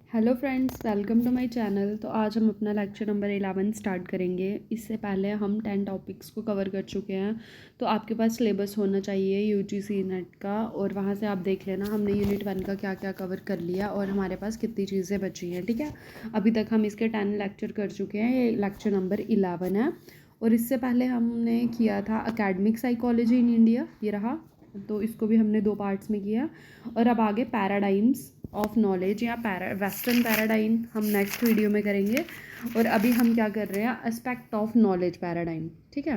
Hello friends, welcome to my channel. तो आज हम अपना लेक्चर नंबर 11 स्टार्ट करेंगे। इससे पहले हम 10 टॉपिक्स को कवर कर चुके हैं। तो आपके पास सिलेबस होना चाहिए यूजीसी नेट का, और वहाँ से आप देख लेना हमने यूनिट 1 का क्या क्या कवर कर लिया और हमारे पास कितनी चीज़ें बची हैं। ठीक है, अभी तक हम इसके 10 लेक्चर कर चुके हैं। ये लेक्चर नंबर 11 है। और इससे पहले हमने किया था अकेडमिक साइकोलॉजी इन इंडिया, ये रहा। तो इसको भी हमने 2 पार्ट्स में किया। और अब आगे पैराडाइम्स ऑफ नॉलेज या वेस्टर्न पैराडाइम हम नेक्स्ट वीडियो में करेंगे। और अभी हम क्या कर रहे हैं, एस्पेक्ट ऑफ नॉलेज पैराडाइम। ठीक है,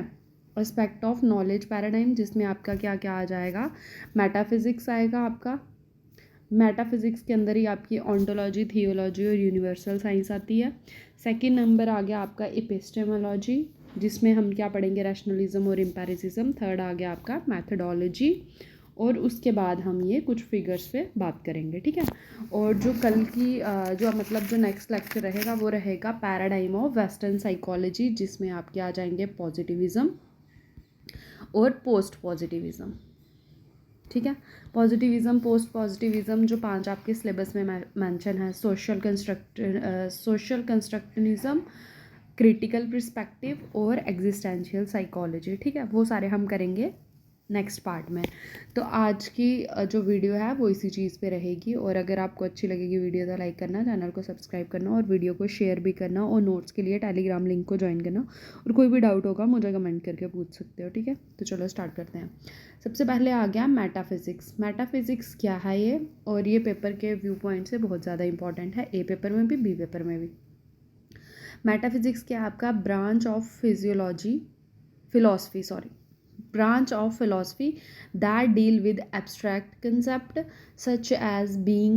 एस्पेक्ट ऑफ नॉलेज पैराडाइम, जिसमें आपका क्या क्या आ जाएगा, मेटाफिज़िक्स आएगा आपका। मेटाफिज़िक्स के अंदर ही आपकी ऑन्टोलॉजी, थियोलॉजी और यूनिवर्सल साइंस आती है। सेकंड नंबर आ गया आपका एपिस्टेमोलॉजी, जिसमें हम क्या पढ़ेंगे, रैशनलिज्म और एम्पिरिसिज्म। थर्ड आ गया आपका मैथडोलॉजी, और उसके बाद हम ये कुछ फिगर्स पे बात करेंगे। ठीक है, और जो कल की जो नेक्स्ट लेक्चर रहेगा वो रहेगा पैराडाइम ऑफ वेस्टर्न साइकोलॉजी, जिसमें आपके आ जाएंगे पॉजिटिविज़म और पोस्ट पॉजिटिविज़म। ठीक है, पॉजिटिविज़म, पोस्ट पॉजिटिविज़म जो 5 आपके सिलेबस में मेंशन है, सोशल कंस्ट्रक्टिविज़म, क्रिटिकल पर्सपेक्टिव और एग्जिस्टेंशियल साइकोलॉजी। ठीक है, वो सारे हम करेंगे नेक्स्ट पार्ट में। तो आज की जो वीडियो है वो इसी चीज़ पे रहेगी। और अगर आपको अच्छी लगेगी वीडियो तो लाइक करना, चैनल को सब्सक्राइब करना और वीडियो को शेयर भी करना, और नोट्स के लिए टेलीग्राम लिंक को ज्वाइन करना। और कोई भी डाउट होगा मुझे कमेंट करके पूछ सकते हो। ठीक है, तो चलो स्टार्ट करते हैं। सबसे पहले आ गया मेटाफिज़िक्स। मेटाफिज़िक्स क्या है ये, और ये पेपर के व्यू पॉइंट से बहुत ज़्यादा इंपॉर्टेंट है, ए पेपर में भी बी पेपर में भी। मेटाफिज़िक्स क्या है आपका, branch of philosophy that deal with abstract concept such as being,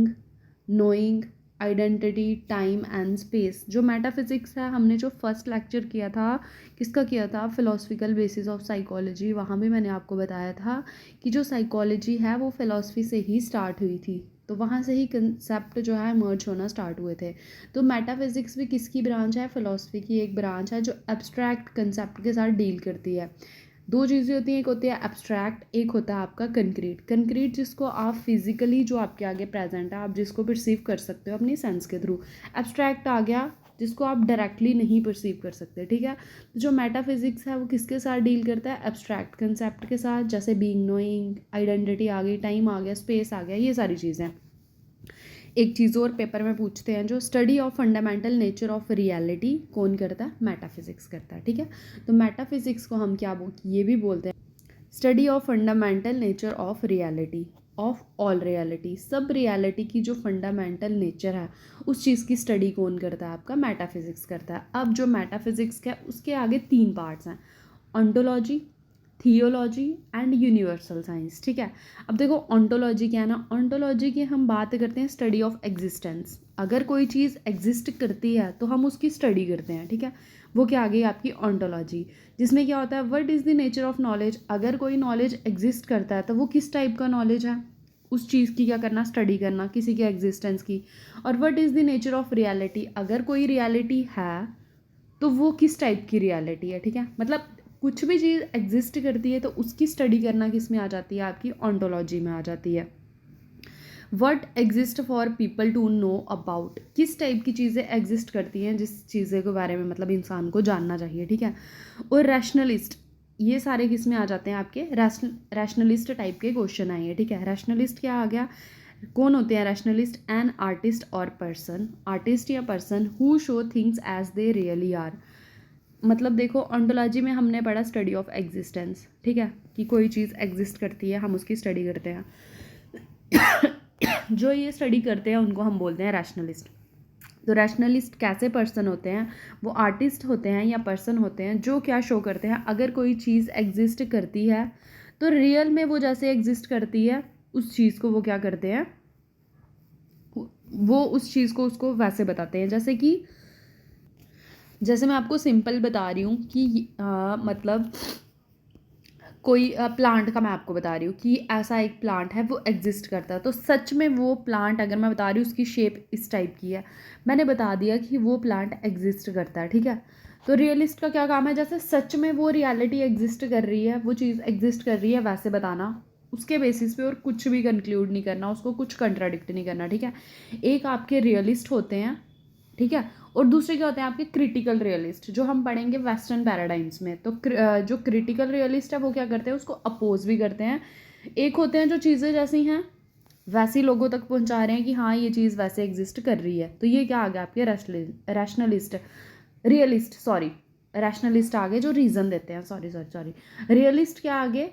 knowing, identity, time and space. जो मेटाफिज़िक्स है, हमने जो फर्स्ट लेक्चर किया था, किसका किया था, फिलोसफिकल बेसिस ऑफ साइकोलॉजी। वहाँ भी मैंने आपको बताया था कि जो साइकोलॉजी है वो फिलोसफी से ही स्टार्ट हुई थी, तो वहाँ से ही कंसेप्ट जो है मर्ज होना स्टार्ट हुए थे। तो मेटाफिज़िक्स भी किसकी ब्रांच है, फिलोसफी की एक ब्रांच है जो एब्स्ट्रैक्ट कंसेप्ट के साथ डील करती है। 2 चीज़ें होती हैं, एक होती है एब्स्ट्रैक्ट, एक होता है आपका कंक्रीट। कंक्रीट जिसको आप फिजिकली, जो आपके आगे प्रेजेंट है, आप जिसको परसीव कर सकते हो अपनी सेंस के थ्रू। एब्स्ट्रैक्ट आ गया जिसको आप डायरेक्टली नहीं परसीव कर सकते। ठीक है, तो जो मेटाफिज़िक्स है वो किसके साथ डील करता है, एब्स्ट्रैक्ट कंसेप्ट के साथ, जैसे बीइंग, नोइंग, आइडेंटिटी आ गई, टाइम आ गया, स्पेस आ गया, ये सारी चीज़ें। एक चीज़ और पेपर में पूछते हैं, जो study of fundamental nature of reality कौन करता है, मेटाफिज़िक्स करता है। ठीक है, तो मेटाफिज़िक्स को हम क्या ये भी बोलते हैं, study of fundamental nature of reality, of all reality. सब रियलिटी की जो फंडामेंटल नेचर है उस चीज़ की स्टडी कौन करता है, आपका मेटाफिज़िक्स करता है। अब जो मेटाफिज़िक्स का उसके आगे 3 पार्ट्स हैं, ontology, theology and universal science. ठीक है, अब देखो ऑन्टोलॉजी क्या है ना, ऑन्टोलॉजी की हम बात करते हैं स्टडी ऑफ एग्जिस्टेंस। अगर कोई चीज़ एग्जिस्ट करती है तो हम उसकी स्टडी करते हैं। ठीक है, वो क्या आ गई आपकी ऑन्टोलॉजी, जिसमें क्या होता है, what is the nature of knowledge. अगर कोई नॉलेज एग्जिस्ट करता है तो वो किस टाइप का नॉलेज है, उस चीज़ की क्या करना, स्टडी करना, किसी के एग्जिस्टेंस की। और what is the nature of reality, अगर कोई रियलिटी है तो वो किस टाइप की रियलिटी है। ठीक है, मतलब कुछ भी चीज़ एग्जिस्ट करती है तो उसकी स्टडी करना किस में आ जाती है, आपकी ऑन्टोलॉजी में आ जाती है। What exist for people to know about, किस टाइप की चीज़ें एग्जिस्ट करती हैं जिस चीज़ें के बारे में मतलब इंसान को जानना चाहिए। ठीक है, और रैशनलिस्ट, ये सारे किस में आ जाते हैं, आपके रैशनलिस्ट टाइप के क्वेश्चन आएंगे। ठीक है, रैशनलिस्ट क्या आ गया, कौन होते हैं रैशनलिस्ट, एन आर्टिस्ट और पर्सन, आर्टिस्ट या person who show things as they really are. मतलब देखो ऑन्टोलॉजी में हमने पढ़ा स्टडी ऑफ एग्जिस्टेंस। ठीक है, कि कोई चीज़ एग्जिस्ट करती है, हम उसकी स्टडी करते हैं। जो ये स्टडी करते हैं उनको हम बोलते हैं रैशनलिस्ट। तो रैशनलिस्ट कैसे पर्सन होते हैं, वो आर्टिस्ट होते हैं या पर्सन होते हैं जो क्या शो करते हैं, अगर कोई चीज़ एग्जिस्ट करती है तो रियल में वो जैसे एग्जिस्ट करती है उस चीज़ को वो क्या करते हैं, वो उस चीज़ को उसको वैसे बताते हैं। जैसे मैं आपको सिंपल बता रही हूँ कि मतलब कोई प्लांट का मैं आपको बता रही हूँ कि ऐसा एक प्लांट है वो एग्जिस्ट करता है, तो सच में वो प्लांट, अगर मैं बता रही हूँ उसकी शेप इस टाइप की है, मैंने बता दिया कि वो प्लांट एग्जिस्ट करता है। ठीक है, तो रियलिस्ट का क्या काम है, जैसे सच में वो रियलिटी एग्जिस्ट कर रही है, वो चीज़ एग्जिस्ट कर रही है वैसे बताना, उसके बेसिस पे और कुछ भी कंक्लूड नहीं करना, उसको कुछ कंट्राडिक्ट नहीं करना, ठीक है। एक आपके रियलिस्ट होते हैं, ठीक है, और दूसरे क्या होते हैं आपके क्रिटिकल रियलिस्ट, जो हम पढ़ेंगे वेस्टर्न पैराडाइम्स में। तो जो क्रिटिकल रियलिस्ट है वो क्या करते हैं, उसको अपोज भी करते हैं। एक होते हैं जो चीज़ें जैसी हैं वैसी लोगों तक पहुंचा रहे हैं कि हाँ ये चीज़ वैसे एग्जिस्ट कर रही है, तो ये क्या आ गया आपके रैशनलिस्ट, रियलिस्ट, सॉरी, रैशनलिस्ट आगे जो रीज़न देते हैं, सॉरी सॉरी सॉरी, रियलिस्ट क्या आगे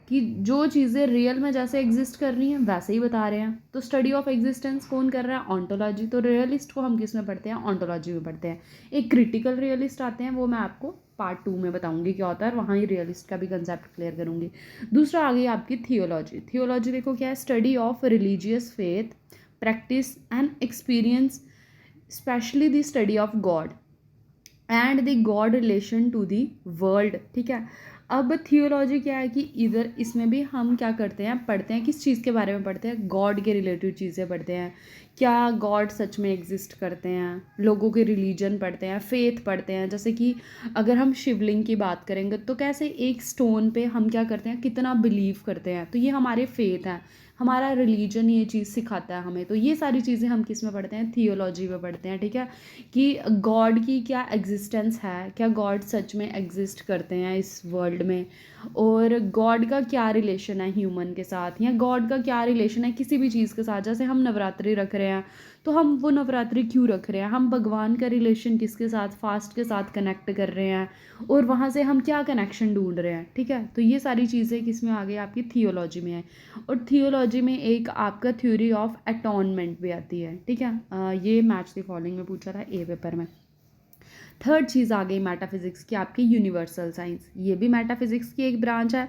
कि जो चीज़ें रियल में जैसे एग्जिस्ट कर रही हैं वैसे ही बता रहे हैं। तो स्टडी ऑफ एग्जिस्टेंस कौन कर रहा है, ऑन्टोलॉजी। तो रियलिस्ट को हम किस में पढ़ते हैं, ऑन्टोलॉजी में पढ़ते हैं। एक क्रिटिकल रियलिस्ट आते हैं, वो मैं आपको पार्ट 2 में बताऊंगी क्या होता है, वहाँ ही रियलिस्ट का भी कंसेप्ट क्लियर करूंगी। दूसरा आ गई आपकी थियोलॉजी। थियोलॉजी देखो क्या है, study of religious faith, practice and experience, especially the study of God and the God relation to the world, ठीक है। अब थियोलॉजी क्या है कि इधर इसमें भी हम क्या करते हैं, पढ़ते हैं, किस चीज़ के बारे में पढ़ते हैं, गॉड के रिलेटेड चीज़ें पढ़ते हैं। क्या गॉड सच में एग्जिस्ट करते हैं, लोगों के रिलीजन पढ़ते हैं, फेथ पढ़ते हैं। जैसे कि अगर हम शिवलिंग की बात करेंगे तो कैसे एक स्टोन पे हम क्या करते हैं, कितना बिलीव करते हैं, तो ये हमारे फेथ हैं, हमारा रिलीजन ये चीज़ सिखाता है हमें। तो ये सारी चीज़ें हम किस में पढ़ते हैं, थियोलॉजी में पढ़ते हैं, ठीक है। कि गॉड की क्या एग्जिस्टेंस है, क्या गॉड सच में एग्जिस्ट करते हैं इस वर्ल्ड में, और गॉड का क्या रिलेशन है ह्यूमन के साथ, या गॉड का क्या रिलेशन है किसी भी चीज़ के साथ। जैसे हम नवरात्रि रख रहे हैं तो हम वो नवरात्रि क्यों रख रहे हैं, हम भगवान का रिलेशन किसके साथ, फास्ट के साथ कनेक्ट कर रहे हैं, और वहाँ से हम क्या कनेक्शन ढूंढ रहे हैं, ठीक है। तो ये सारी चीज़ें किस में आ गई, आपकी थियोलॉजी में है। और थियोलॉजी में एक आपका थ्योरी ऑफ अटॉनमेंट भी आती है, ठीक है। ये मैच द फॉलोइंग में पूछा था ए पेपर में। थर्ड चीज़ आ गई मेटाफिजिक्स की आपकी यूनिवर्सल साइंस। ये भी मेटाफिजिक्स की एक ब्रांच है।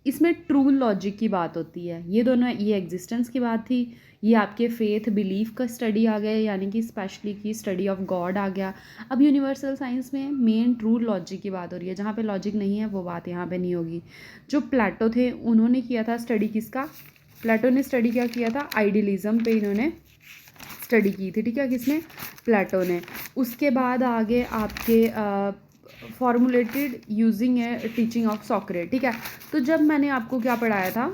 इसमें ट्रू लॉजिक की बात होती है। ये दोनों, ये एग्जिस्टेंस की बात थी, ये आपके फेथ बिलीफ का स्टडी आ गया, यानी कि स्पेशली की स्टडी ऑफ गॉड आ गया। अब यूनिवर्सल साइंस में मेन ट्रू लॉजिक की बात हो रही है। जहाँ पे लॉजिक नहीं है वो बात यहाँ पे नहीं होगी। जो प्लेटो थे उन्होंने किया था स्टडी किसका, प्लेटो ने स्टडी क्या किया था, आइडियलिज्म पे इन्होंने स्टडी की थी, ठीक है, किसने, प्लेटो ने। उसके बाद आगे आपके formulated using A teaching of सॉक्रेट, ठीक है। तो जब मैंने आपको क्या पढ़ाया था,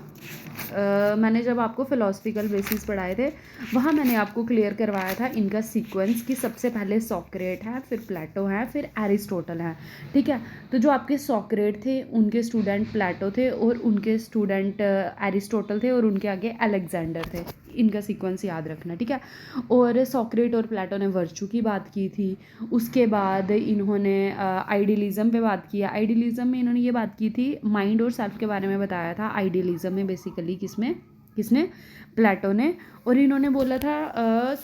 मैंने जब आपको फिलोसफिकल बेसिस पढ़ाए थे वहाँ मैंने आपको क्लियर करवाया था इनका सीक्वेंस कि सबसे पहले सॉक्रेट है, फिर प्लेटो है, फिर एरिस्टोटल है, ठीक है। तो जो आपके सॉक्रेट थे उनके स्टूडेंट प्लेटो थे, और उनके स्टूडेंट एरिस्टोटल थे, और उनके आगे अलेक्जेंडर थे। इनका सीक्वेंस याद रखना, ठीक है। और सॉक्रेट और प्लेटो ने वर्चू की बात की थी। उसके बाद इन्होंने आइडियलिज्म पे बात किया। आइडियलिज्म में इन्होंने ये बात की थी, माइंड और सेल्फ के बारे में बताया था आइडियलिज्म में, बेसिकली किसमें, किसने, प्लेटो ने। और इन्होंने बोला था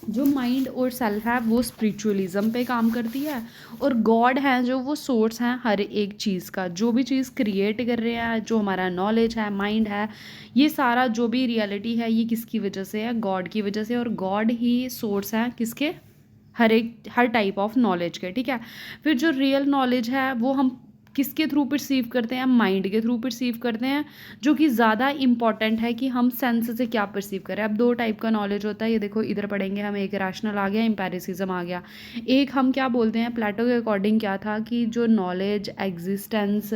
जो माइंड और सेल्फ है वो स्पिरिचुअलिज्म पे काम करती है, और गॉड है जो वो सोर्स है हर एक चीज़ का। जो भी चीज़ क्रिएट कर रहे हैं, जो हमारा नॉलेज है, माइंड है, ये सारा जो भी रियलिटी है ये किसकी वजह से है, गॉड की वजह से। और गॉड ही सोर्स है किसके, हर टाइप ऑफ नॉलेज के, ठीक है। फिर जो रियल नॉलेज है वो हम किसके थ्रू परसीव करते हैं, माइंड के थ्रू परसीव करते हैं, जो कि ज़्यादा इंपॉर्टेंट है कि हम सेंस से क्या परसीव करें। अब दो टाइप का नॉलेज होता है, ये देखो इधर पढ़ेंगे हम, एक रैशनल आ गया, एम्पेरिसिज्म आ गया। एक हम क्या बोलते हैं, प्लेटो के अकॉर्डिंग क्या था कि जो नॉलेज, एग्जिस्टेंस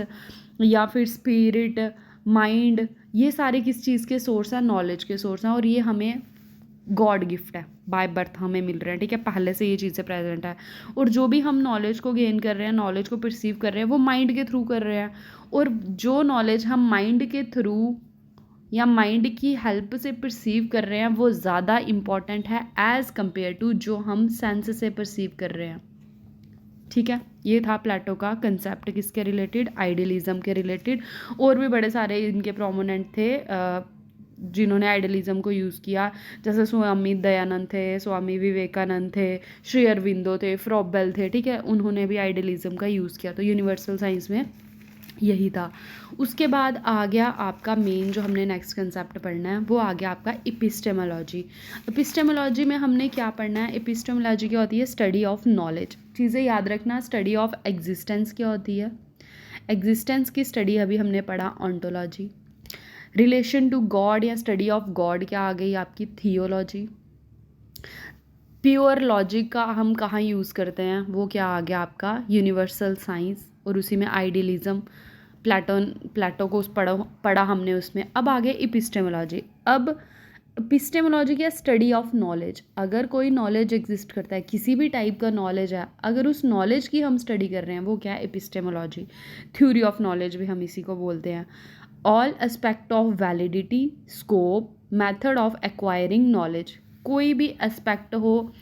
या फिर स्पिरिट, माइंड, ये सारे किस चीज़ के सोर्स हैं, नॉलेज के सोर्स हैं, और ये हमें गॉड गिफ्ट है, बाय बर्थ हमें मिल रहे हैं, ठीक है, पहले से ये चीज़ें प्रेजेंट है। और जो भी हम नॉलेज को गेन कर रहे हैं, नॉलेज को परसीव कर रहे हैं, वो माइंड के थ्रू कर रहे हैं। और जो नॉलेज हम माइंड के थ्रू या माइंड की हेल्प से परसीव कर रहे हैं वो ज़्यादा इम्पॉर्टेंट है एज़ कम्पेयर टू जो हम सेंस से परसीव कर रहे हैं, ठीक है। ये था प्लेटो का कंसेप्ट किसके रिलेटेड, आइडियलिज्म के रिलेटेड। और भी बड़े सारे इनके प्रोमोनेंट थे जिन्होंने आइडियलिज्म को यूज़ किया, जैसे स्वामी दयानंद थे, स्वामी विवेकानंद थे, श्री अरविंदो थे, फ्रॉबेल थे, ठीक है, उन्होंने भी आइडियलिज्म का यूज़ किया। तो यूनिवर्सल साइंस में यही था। उसके बाद आ गया आपका मेन जो हमने नेक्स्ट कंसेप्ट पढ़ना है, वो आ गया आपका एपिस्टेमोलॉजी। एपिस्टेमोलॉजी में हमने क्या पढ़ना है, एपिस्टेमोलॉजी क्या होती है, स्टडी ऑफ नॉलेज। चीज़ें याद रखना, स्टडी ऑफ एग्जिस्टेंस क्या होती है, एग्जिस्टेंस की स्टडी अभी हमने पढ़ा ऑन्टोलॉजी। रिलेशन टू गॉड या स्टडी ऑफ गॉड क्या आ गई आपकी, थियोलॉजी। प्योर लॉजिक का हम कहाँ यूज़ करते हैं, वो क्या आ गया आपका, यूनिवर्सल साइंस। और उसी में आइडियलिज्म, प्लेटो को पढ़ा हमने उसमें। अब आ गया इपिस्टेमोलॉजी। अब इपिस्टेमोलॉजी क्या, स्टडी ऑफ नॉलेज। अगर कोई नॉलेज एग्जिस्ट करता है, किसी भी टाइप का नॉलेज है, अगर उस नॉलेज की हम स्टडी कर रहे हैं, वो क्या है, इपिस्टेमोलॉजी। थ्योरी ऑफ नॉलेज भी हम इसी को बोलते हैं। All aspect of validity, scope, method of acquiring knowledge. कोई भी एस्पेक्ट हो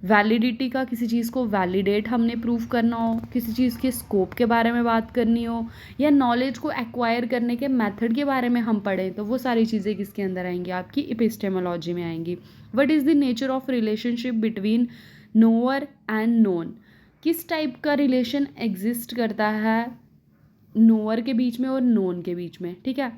वैलिडिटी का, किसी चीज़ को वैलिडेट हमने प्रूव करना हो, किसी चीज़ के स्कोप के बारे में बात करनी हो, या नॉलेज को एक्वायर करने के मेथड के बारे में हम पढ़ें, तो वो सारी चीज़ें किसके अंदर आएंगी, आपकी इपिस्टेमोलॉजी में आएंगी। What is the nature of relationship between knower and known. किस टाइप का रिलेशन एग्जिस्ट करता है नोअर के बीच में और नोन के बीच में, ठीक है,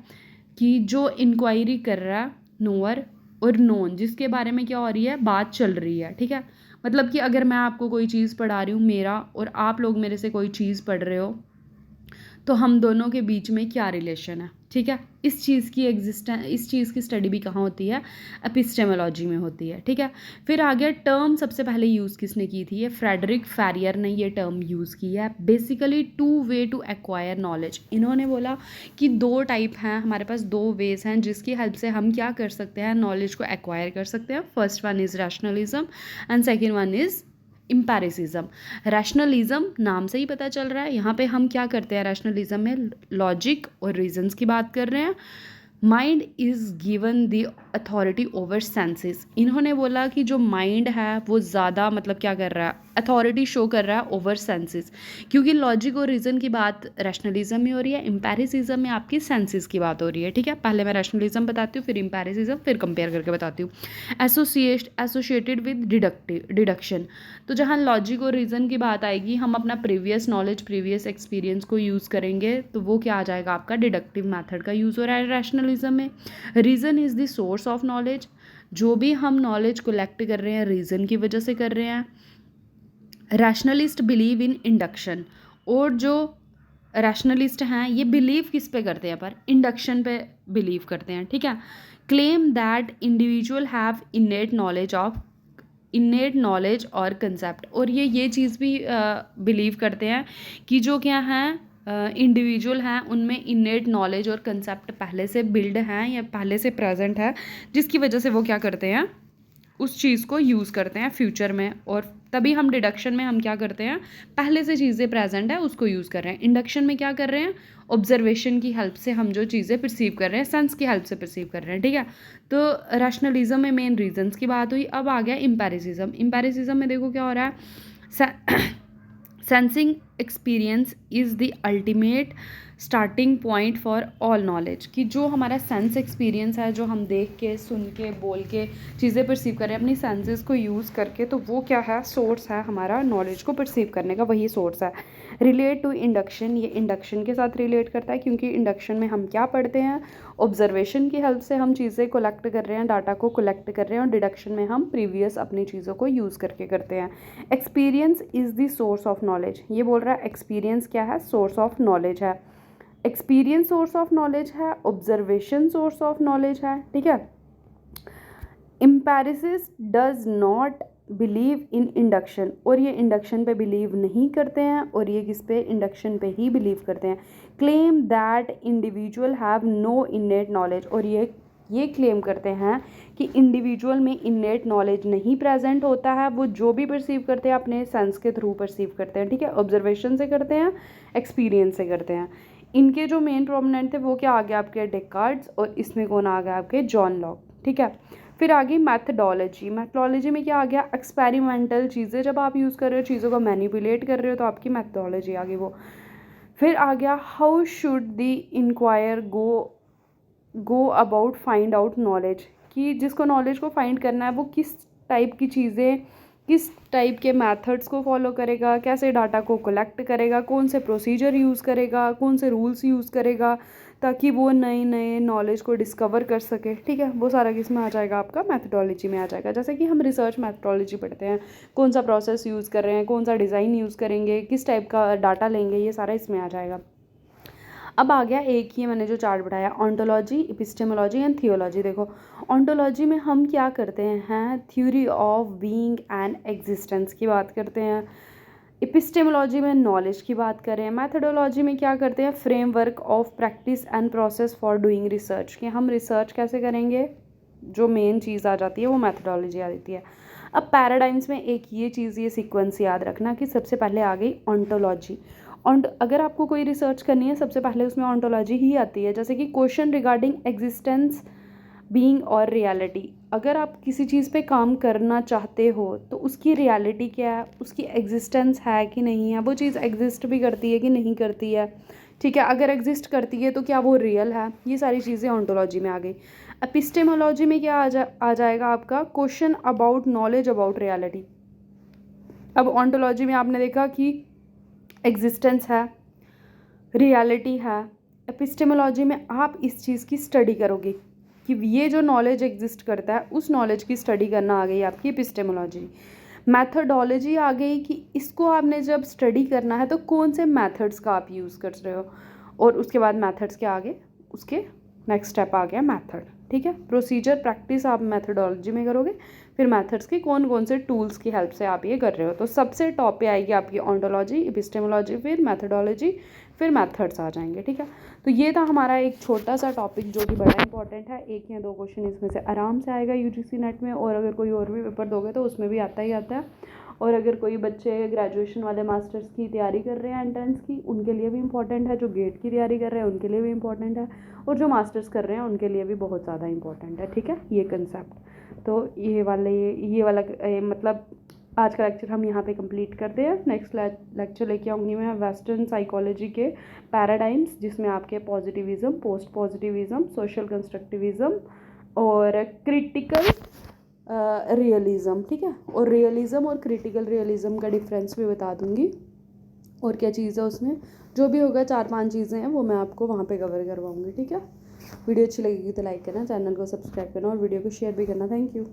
कि जो इंक्वायरी कर रहा है नोअर और नोन, जिसके बारे में क्या हो रही है, बात चल रही है, ठीक है। मतलब कि अगर मैं आपको कोई चीज़ पढ़ा रही हूँ मेरा, और आप लोग मेरे से कोई चीज़ पढ़ रहे हो, तो हम दोनों के बीच में क्या रिलेशन है, ठीक है। इस चीज़ की स्टडी भी कहाँ होती है, एपिस्टेमोलॉजी में होती है, ठीक है। फिर आ गया टर्म, सबसे पहले यूज़ किसने की थी, ये फ्रेडरिक फैरियर ने ये टर्म यूज़ की है। Basically 2 way to acquire knowledge. इन्होंने बोला कि 2 टाइप हैं हमारे पास, 2 वेज हैं जिसकी हेल्प से हम क्या कर सकते हैं, नॉलेज को एक्वायर कर सकते हैं। First one is rationalism and second one is empiricism. Rationalism नाम से ही पता चल रहा है, यहाँ पे हम क्या करते हैं, रैशनलिज्म में लॉजिक और रीजंस की बात कर रहे हैं। Mind is given the authority over senses. इन्होंने बोला कि जो माइंड है वो ज़्यादा मतलब क्या कर रहा है, अथॉरिटी शो कर रहा है ओवर सेंसेस, क्योंकि लॉजिक और रीज़न की बात रैशनलिज्म में हो रही है, इम्पैरिसिज्म में आपकी सेंसेस की बात हो रही है, ठीक है। पहले मैं रैशनलिज्म बताती हूँ, फिर इम्पैरिसिज्म, फिर कंपेयर करके बताती हूँ। Associated with deduction. तो जहाँ लॉजिक और रीज़न की बात आएगी, हम अपना प्रीवियस नॉलेज, प्रीवियस एक्सपीरियंस को यूज़ करेंगे, तो वो क्या आ जाएगा, आपका डिडक्टिव मैथड का यूज़ हो रहा है रैशनलिज्म में। Reason is the source of knowledge. जो भी हम नॉलेज कलेक्ट कर रहे हैं रीज़न की वजह से कर रहे हैं। Rationalist believe in induction. और जो रैशनलिस्ट हैं ये बिलीव किस पे करते हैं, पर इंडक्शन पे बिलीव करते हैं, ठीक है। Claim that individual have इनेट knowledge और कंसेप्ट। और ये चीज़ भी बिलीव करते हैं कि जो क्या हैं इंडिविजुअल हैं, उनमें इनेट नॉलेज और कंसेप्ट पहले से बिल्ड हैं या पहले से प्रेजेंट है, जिसकी वजह से वो क्या करते हैं, उस चीज़ को यूज़ करते हैं फ्यूचर में। और तभी हम डिडक्शन में हम क्या करते हैं, पहले से चीज़ें प्रेजेंट है उसको यूज़ कर रहे हैं। इंडक्शन में क्या कर रहे हैं, ऑब्जर्वेशन की हेल्प से हम जो चीज़ें परसीव कर रहे हैं, सेंस की हेल्प से परसीव कर रहे हैं, ठीक है। तो रैशनलिज्म में मेन रीजंस की बात हुई। अब आ गया इम्पैरिसिज्म। इम्पैरिसिज्म में देखो क्या हो रहा है, sensing experience is the ultimate starting point for all knowledge. कि जो हमारा सेंस एक्सपीरियंस है, जो हम देख के, सुन के, बोल के चीज़ें परसीव कर रहे हैं अपनी सेंसेस को यूज़ करके, तो वो क्या है, सोर्स है हमारा नॉलेज को परसीव करने का, वही सोर्स है। रिलेट टू इंडक्शन, ये इंडक्शन के साथ रिलेट करता है, क्योंकि इंडक्शन में हम क्या पढ़ते हैं, ऑब्जर्वेशन की हेल्प से हम चीज़ें कलेक्ट कर रहे हैं, डाटा को कलेक्ट कर रहे हैं, और डिडक्शन में हम प्रीवियस अपनी चीज़ों को यूज़ करके करते हैं। Experience is the source of knowledge. ये बोल रहा है एक्सपीरियंस क्या है, सोर्स ऑफ नॉलेज है। एक्सपीरियंस सोर्स ऑफ नॉलेज है, ऑब्जर्वेशन सोर्स ऑफ नॉलेज है, ठीक है। Empiricism does not believe in induction. और ये इंडक्शन पे बिलीव नहीं करते हैं, और ये किस पे, इंडक्शन पे ही बिलीव करते हैं। Claim that individual have no innate knowledge. और ये क्लेम करते हैं कि इंडिविजुअल में इनेट नॉलेज नहीं प्रेजेंट होता है, वो जो भी परसीव करते हैं अपने सेंस के थ्रू परसीव करते हैं, ठीक है। ऑब्जर्वेशन से करते हैं, एक्सपीरियंस से करते हैं। इनके जो मेन प्रोमिनेंट थे वो क्या आ गया, आपके डेकार्ड्स, और इसमें कौन आ गया, आपके जॉन लॉक, ठीक है। फिर आ गई मैथडोलॉजी। मैथडोलॉजी में क्या आ गया, एक्सपेरिमेंटल चीज़ें जब आप यूज़ कर रहे हो, चीज़ों को मैनिपुलेट कर रहे हो, तो आपकी मैथडोलॉजी आ गई वो। फिर आ गया how should the inquire go about find out knowledge. कि जिसको नॉलेज को फाइंड करना है वो किस टाइप की चीज़ें, किस टाइप के मेथड्स को फॉलो करेगा, कैसे डाटा को कलेक्ट करेगा, कौन से प्रोसीजर यूज़ करेगा, कौन से रूल्स यूज़ करेगा, ताकि वो नए नॉलेज को डिस्कवर कर सके, ठीक है। वो सारा किस में आ जाएगा, आपका मैथडोलॉजी में आ जाएगा। जैसे कि हम रिसर्च मैथडोलॉजी पढ़ते हैं, कौन सा प्रोसेस यूज़ कर रहे हैं, कौन सा डिज़ाइन यूज़ करेंगे, किस टाइप का डाटा लेंगे, ये सारा इसमें आ जाएगा। अब आ गया एक ही मैंने जो चार्ट बढ़ाया, ऑन्टोलॉजी, एपिस्टेमोलॉजी एंड थियोलॉजी। देखो ऑन्टोलॉजी में हम क्या करते हैं, theory of being and existence की बात करते हैं। एपिस्टेमोलॉजी में नॉलेज की बात करें, मैथडोलॉजी में क्या करते हैं, framework of practice and process for doing research, कि हम रिसर्च कैसे करेंगे, जो मेन चीज़ आ जाती है वो मैथडोलॉजी आ जाती है। अब पैराडाइम्स में एक ये चीज़, ये सीक्वेंस याद रखना कि सबसे पहले आ गई ऑन्टोलॉजी। अगर आपको कोई रिसर्च करनी है सबसे पहले उसमें ऑन्टोलॉजी ही आती है, जैसे कि क्वेश्चन रिगार्डिंग एग्जिस्टेंस, बीइंग और रियलिटी। अगर आप किसी चीज़ पे काम करना चाहते हो तो उसकी रियलिटी क्या है, उसकी एग्जिस्टेंस है कि नहीं है, वो चीज़ एग्जिस्ट भी करती है कि नहीं करती है, ठीक है, अगर एग्जिस्ट करती है तो क्या वो रियल है, ये सारी चीज़ें ऑन्टोलॉजी में आ गई। एपिस्टेमोलॉजी में क्या आ जाएगा आपका, question about knowledge about reality. अब ऑन्टोलॉजी में आपने देखा कि एग्जिस्टेंस है, रियलिटी है, एपिस्टेमोलॉजी में आप इस चीज़ की स्टडी करोगे कि ये जो नॉलेज एग्जिस्ट करता है उस नॉलेज की स्टडी करना आ गई आपकी एपिस्टेमोलॉजी। मैथडोलॉजी आ गई कि इसको आपने जब स्टडी करना है तो कौन से मेथड्स का आप यूज़ कर रहे हो, और उसके बाद मेथड्स के आगे उसके नेक्स्ट स्टेप आ गया मेथड, ठीक है। प्रोसीजर प्रैक्टिस आप मैथडोलॉजी में करोगे, फिर मेथड्स के कौन कौन से टूल्स की हेल्प से आप ये कर रहे हो। तो सबसे टॉप पे आएगी आपकी ऑन्टोलॉजी, एपिस्टेमोलॉजी, फिर मैथडोलॉजी, फिर मेथड्स आ जाएंगे, ठीक है। तो ये था हमारा एक छोटा सा टॉपिक जो कि बड़ा इंपॉर्टेंट है। 1 या 2 क्वेश्चन इसमें से आराम से आएगा यूजीसी नेट में, और अगर कोई और भी पेपर दोगे तो उसमें भी आता ही आता है। और अगर कोई बच्चे ग्रेजुएशन वाले मास्टर्स की तैयारी कर रहे हैं एंट्रेंस की, उनके लिए भी इंपॉर्टेंट है, जो गेट की तैयारी कर रहे हैं उनके लिए भी इंपॉर्टेंट है, और जो मास्टर्स कर रहे हैं उनके लिए भी बहुत ज़्यादा इंपॉर्टेंट है, ठीक है, ये कंसेप्ट। तो ये वाला मतलब आज का लेक्चर हम यहाँ पे कंप्लीट करते हैं। नेक्स्ट लेक्चर लेके आऊँगी मैं वेस्टर्न साइकोलॉजी के पैराडाइम्स, जिसमें आपके पॉजिटिविज़्म, पोस्ट पॉजिटिविज़्म, सोशल कंस्ट्रक्टिविज़्म और क्रिटिकल रियलिज़म, ठीक है। और रियलिज़म और क्रिटिकल रियलिज़म का डिफरेंस भी बता दूँगी, और क्या चीज़ है उसमें, जो भी होगा 4-5 चीज़ें हैं वो मैं आपको वहाँ पे कवर करवाऊँगी, ठीक है। वीडियो अच्छी लगेगी तो लाइक करना, चैनल को सब्सक्राइब करना और वीडियो को शेयर भी करना। Thank you.